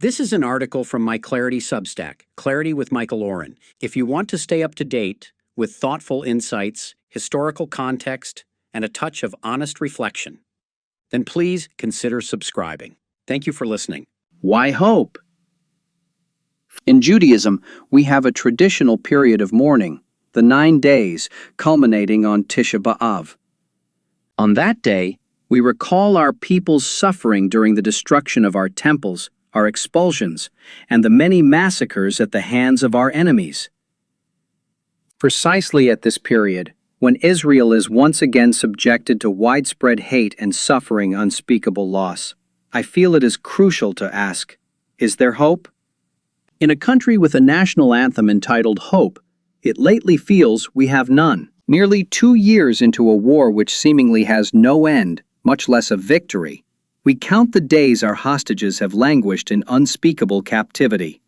This is an article from my Clarity Substack, Clarity with Michael Oren. If you want to stay up to date with thoughtful insights, historical context, and a touch of honest reflection, then please consider subscribing. Thank you for listening. Why hope? In Judaism, we have a traditional period of mourning, the 9 days, culminating on Tisha B'Av. On that day, we recall our people's suffering during the destruction of our temples, our expulsions, and the many massacres at the hands of our enemies. Precisely at this period, when Israel is once again subjected to widespread hate and suffering unspeakable loss, I feel it is crucial to ask, is there hope? In a country with a national anthem entitled Hope, it lately feels we have none. Nearly 2 years into a war which seemingly has no end, much less a victory, we count the days our hostages have languished in unspeakable captivity.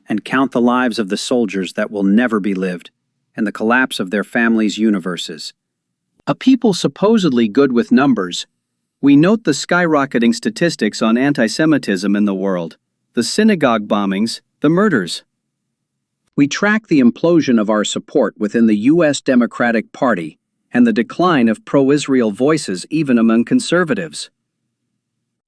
And count the lives of the soldiers that will never be lived, and the collapse of their families' universes. A people supposedly good with numbers, we note the skyrocketing statistics on antisemitism in the world, the synagogue bombings, the murders. We track the implosion of our support within the U.S. Democratic Party and the decline of pro-Israel voices even among conservatives.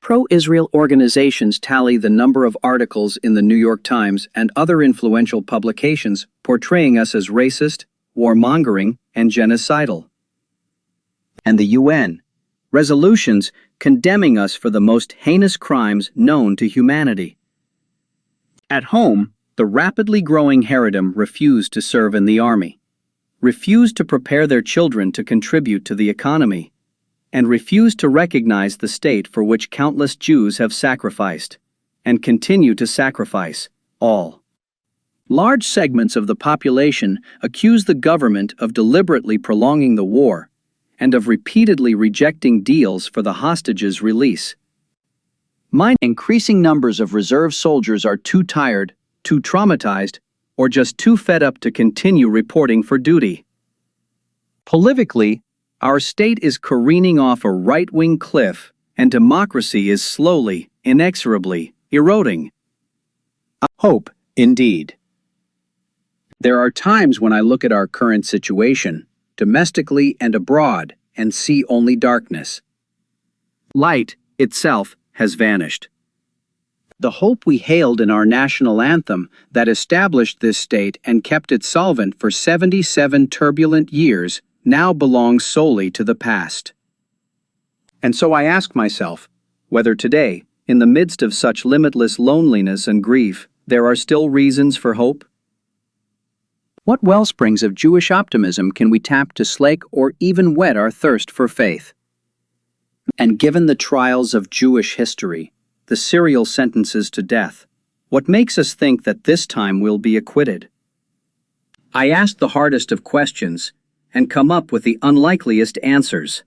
Pro-Israel organizations tally the number of articles in the New York Times and other influential publications portraying us as racist, warmongering, and genocidal. And the UN, resolutions condemning us for the most heinous crimes known to humanity. At home, the rapidly growing Haredim refused to serve in the army, refused to prepare their children to contribute to the economy, and refused to recognize the state for which countless Jews have sacrificed, and continue to sacrifice, all. Large segments of the population accuse the government of deliberately prolonging the war, and of repeatedly rejecting deals for the hostages' release. Increasing numbers of reserve soldiers are too tired, too traumatized, or just too fed up to continue reporting for duty. Politically, our state is careening off a right-wing cliff, and democracy is slowly, inexorably, eroding. Hope, indeed. There are times when I look at our current situation, domestically and abroad, and see only darkness. Light, itself, has vanished. The hope we hailed in our national anthem that established this state and kept it solvent for 77 turbulent years now belongs solely to the past. And so I ask myself, whether today, in the midst of such limitless loneliness and grief, there are still reasons for hope? What wellsprings of Jewish optimism can we tap to slake or even whet our thirst for faith? And given the trials of Jewish history, the serial sentences to death, what makes us think that this time we'll be acquitted? I ask the hardest of questions and come up with the unlikeliest answers.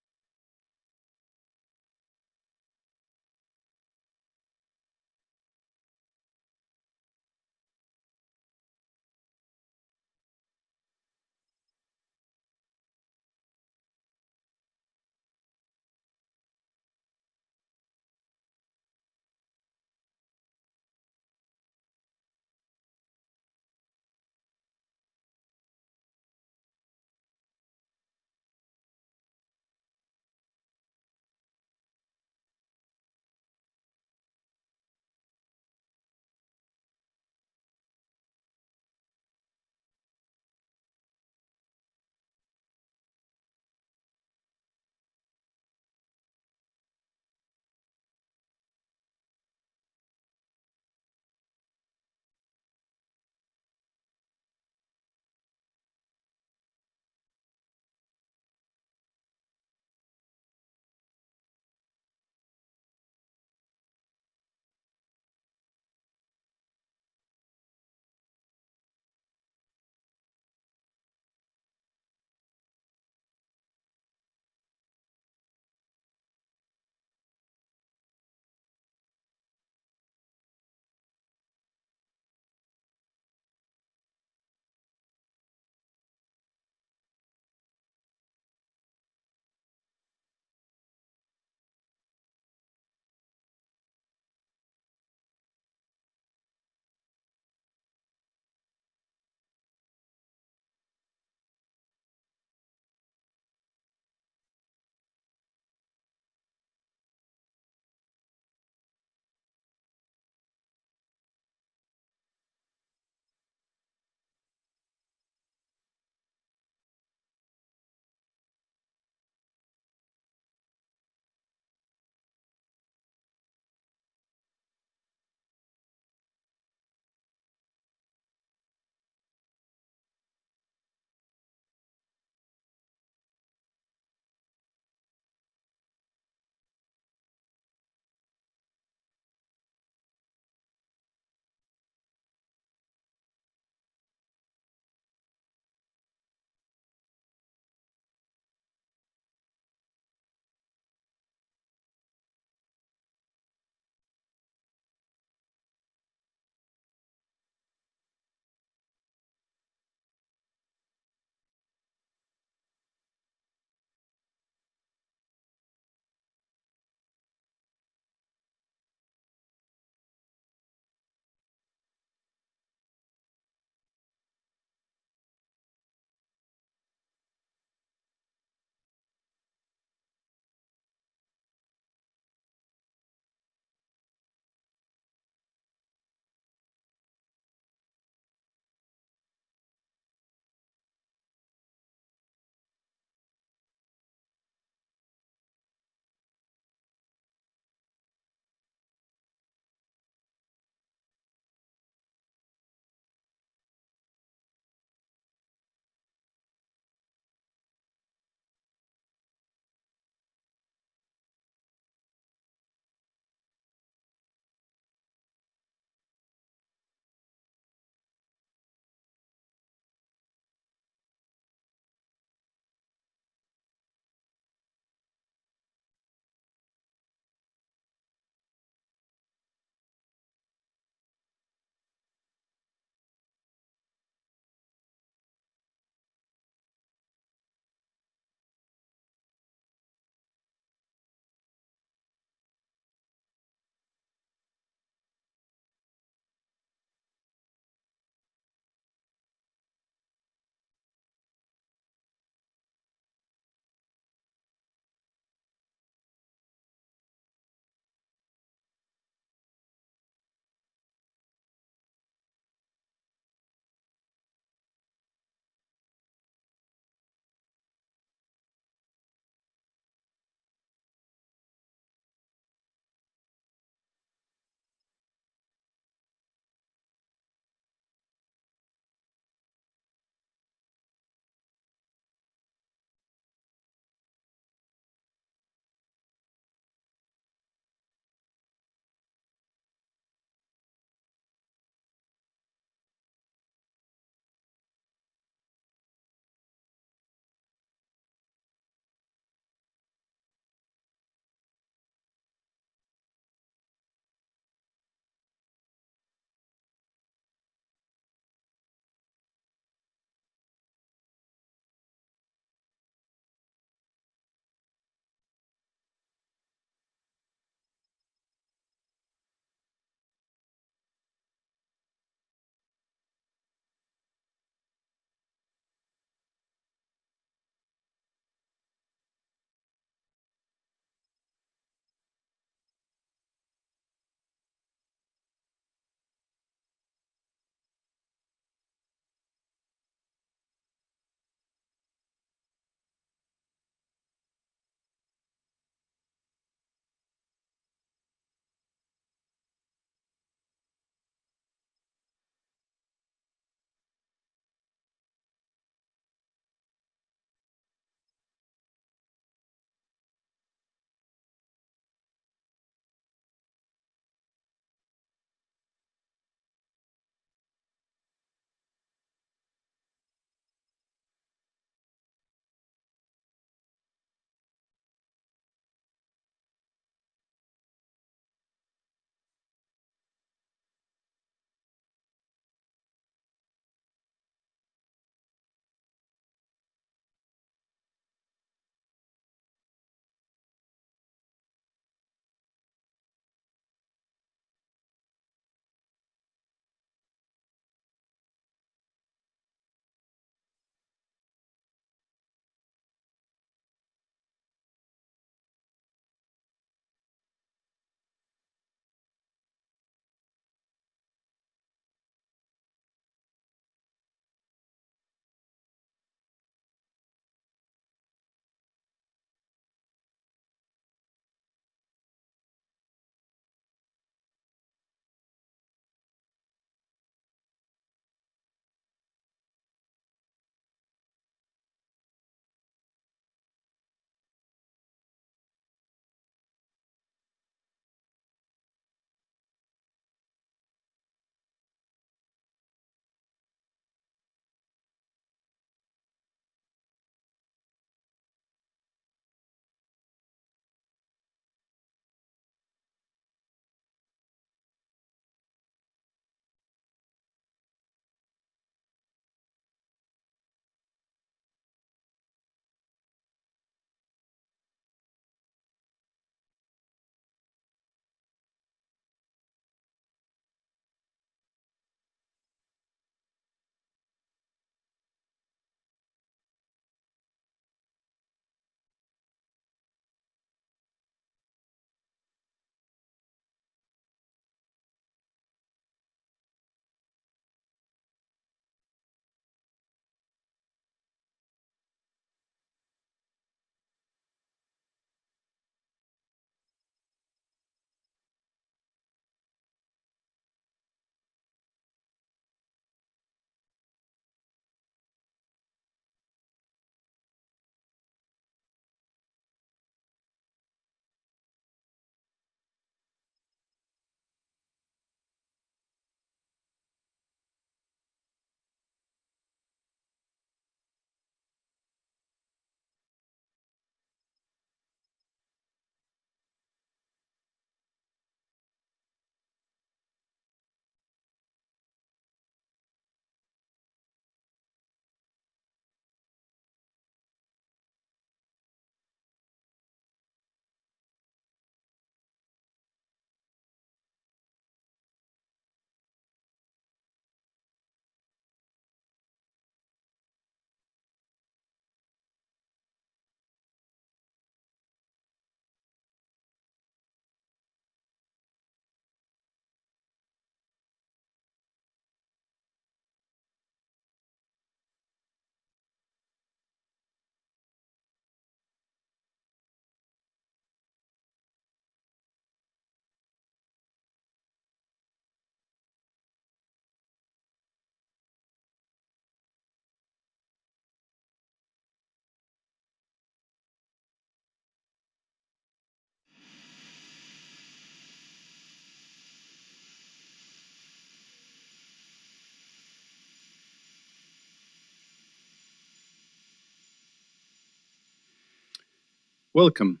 Welcome.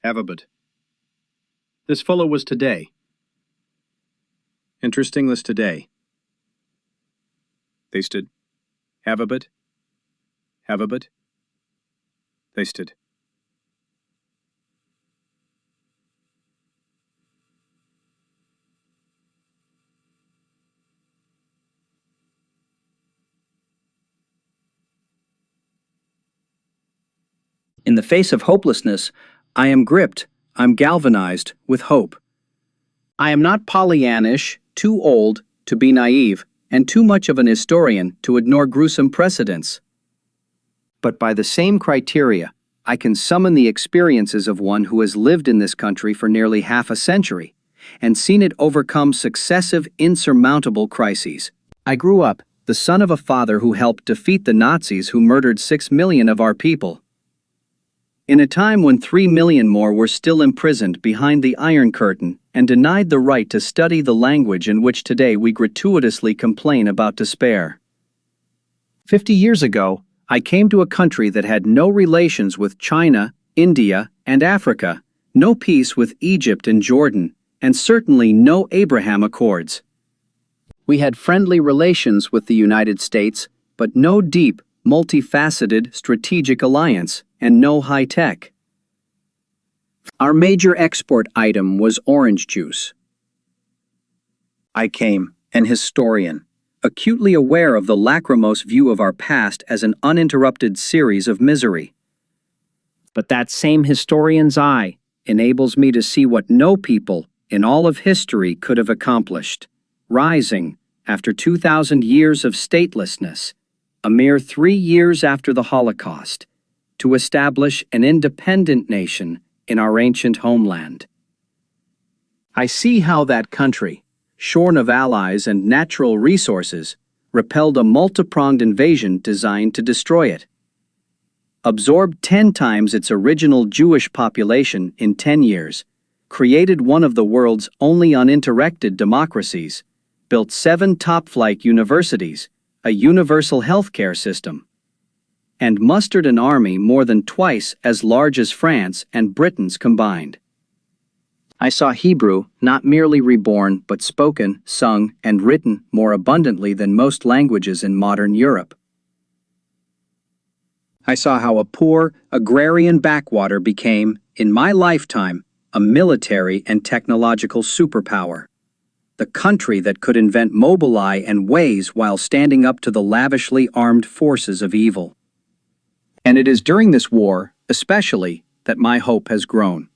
Have a bit. This fellow was today. Interesting list today. Tasted. Have a bit. Have a bit. Tasted. In the face of hopelessness, I am gripped, I'm galvanized with hope. I am not Pollyannish, too old to be naive, and too much of an historian to ignore gruesome precedents. But by the same criteria, I can summon the experiences of one who has lived in this country for nearly half a century and seen it overcome successive insurmountable crises. I grew up, the son of a father who helped defeat the Nazis who murdered 6 million of our people. In a time when 3 million more were still imprisoned behind the Iron Curtain and denied the right to study the language in which today we gratuitously complain about despair. 50 years ago, I came to a country that had no relations with China, India, and Africa, no peace with Egypt and Jordan, and certainly no Abraham Accords. We had friendly relations with the United States, but no deep, multifaceted strategic alliance, and no high-tech. Our major export item was orange juice. I came, an historian, acutely aware of the lachrymose view of our past as an uninterrupted series of misery. But that same historian's eye enables me to see what no people in all of history could have accomplished, rising, after 2,000 years of statelessness, a mere 3 years after the Holocaust, to establish an independent nation in our ancient homeland. I see how that country, shorn of allies and natural resources, repelled a multi-pronged invasion designed to destroy it. Absorbed 10 times its original Jewish population in 10 years, created one of the world's only uninterrupted democracies, built 7 top-flight universities, a universal healthcare system, and mustered an army more than twice as large as France and Britain's combined. I saw Hebrew not merely reborn but spoken, sung, and written more abundantly than most languages in modern Europe. I saw how a poor, agrarian backwater became, in my lifetime, a military and technological superpower. The country that could invent Mobileye and Waze while standing up to the lavishly armed forces of evil. And it is during this war, especially, that my hope has grown.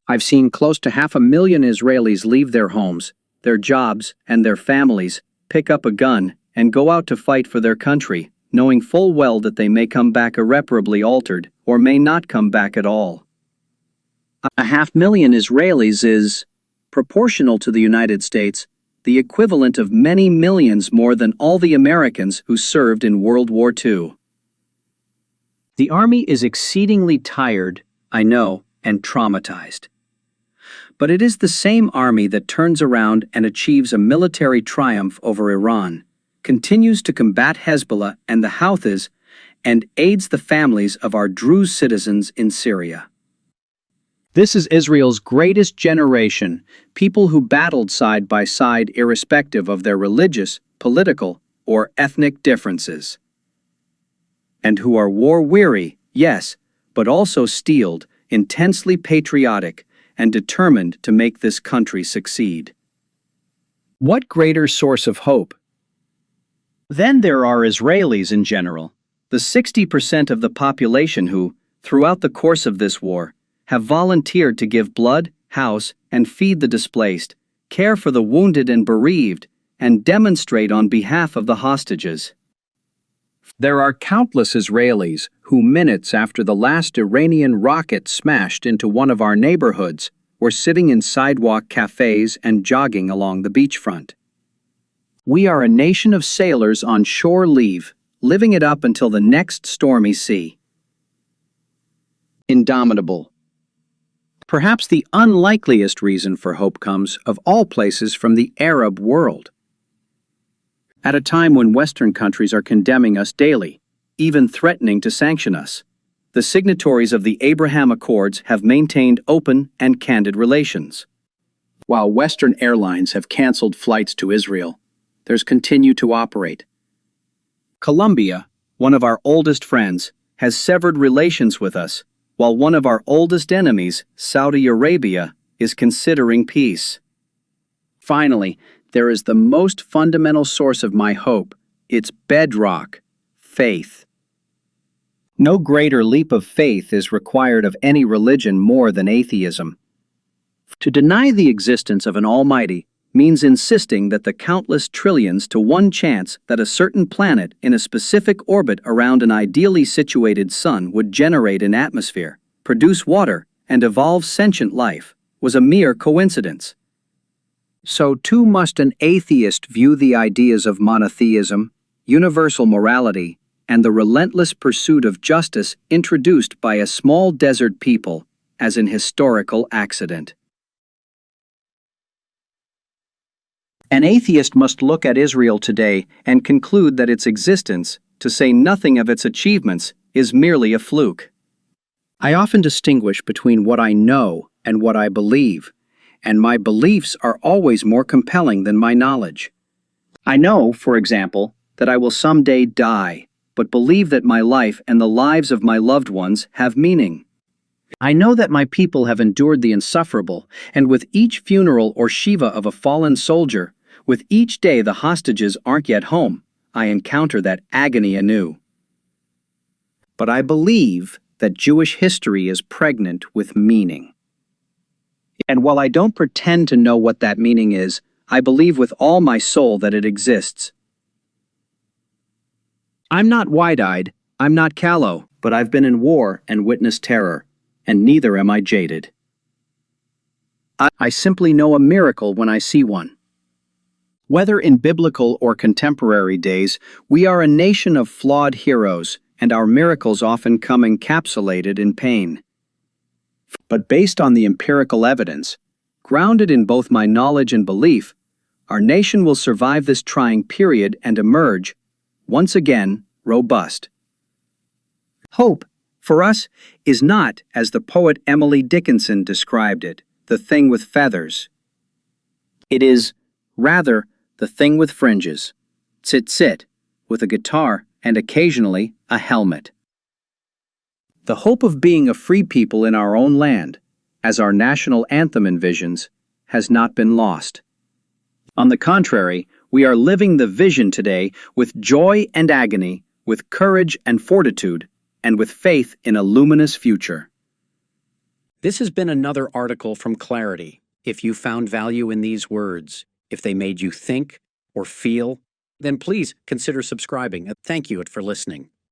I've seen close to 500,000 Israelis leave their homes, their jobs, and their families, pick up a gun, and go out to fight for their country, knowing full well that they may come back irreparably altered, or may not come back at all. 500,000 Israelis is, proportional to the United States, the equivalent of many millions more than all the Americans who served in World War II. The army is exceedingly tired, I know, and traumatized. But it is the same army that turns around and achieves a military triumph over Iran, continues to combat Hezbollah and the Houthis, and aids the families of our Druze citizens in Syria. This is Israel's greatest generation, people who battled side by side irrespective of their religious, political, or ethnic differences. And who are war-weary, yes, but also steeled, intensely patriotic, and determined to make this country succeed. What greater source of hope? Then there are Israelis in general, the 60% of the population who, throughout the course of this war, have volunteered to give blood, house, and feed the displaced, care for the wounded and bereaved, and demonstrate on behalf of the hostages. There are countless Israelis who, minutes after the last Iranian rocket smashed into one of our neighborhoods, were sitting in sidewalk cafes and jogging along the beachfront. We are a nation of sailors on shore leave, living it up until the next stormy sea. Indomitable. Perhaps the unlikeliest reason for hope comes, of all places, from the Arab world. At a time when Western countries are condemning us daily, even threatening to sanction us, the signatories of the Abraham Accords have maintained open and candid relations. While Western airlines have canceled flights to Israel, theirs continue to operate. Colombia, one of our oldest friends, has severed relations with us, while one of our oldest enemies, Saudi Arabia, is considering peace. Finally, there is the most fundamental source of my hope, its bedrock, faith. No greater leap of faith is required of any religion more than atheism. To deny the existence of an Almighty means insisting that the countless trillions to one chance that a certain planet in a specific orbit around an ideally situated sun would generate an atmosphere, produce water, and evolve sentient life was a mere coincidence. So too must an atheist view the ideas of monotheism, universal morality, and the relentless pursuit of justice introduced by a small desert people as an historical accident. An atheist must look at Israel today and conclude that its existence, to say nothing of its achievements, is merely a fluke. I often distinguish between what I know and what I believe, and my beliefs are always more compelling than my knowledge. I know, for example, that I will someday die, but believe that my life and the lives of my loved ones have meaning. I know that my people have endured the insufferable, and with each funeral or shiva of a fallen soldier, with each day the hostages aren't yet home, I encounter that agony anew. But I believe that Jewish history is pregnant with meaning. And while I don't pretend to know what that meaning is, I believe with all my soul that it exists. I'm not wide-eyed, I'm not callow, but I've been in war and witnessed terror, and neither am I jaded. I simply know a miracle when I see one. Whether in biblical or contemporary days, we are a nation of flawed heroes, and our miracles often come encapsulated in pain. But based on the empirical evidence, grounded in both my knowledge and belief, our nation will survive this trying period and emerge, once again, robust. Hope, for us, is not, as the poet Emily Dickinson described it, the thing with feathers. It is, rather, the thing with fringes, tsit-sit, with a guitar and occasionally a helmet. The hope of being a free people in our own land, as our national anthem envisions, has not been lost. On the contrary, we are living the vision today with joy and agony, with courage and fortitude, and with faith in a luminous future. This has been another article from Clarity. If you found value in these words, if they made you think or feel, then please consider subscribing. Thank you for listening.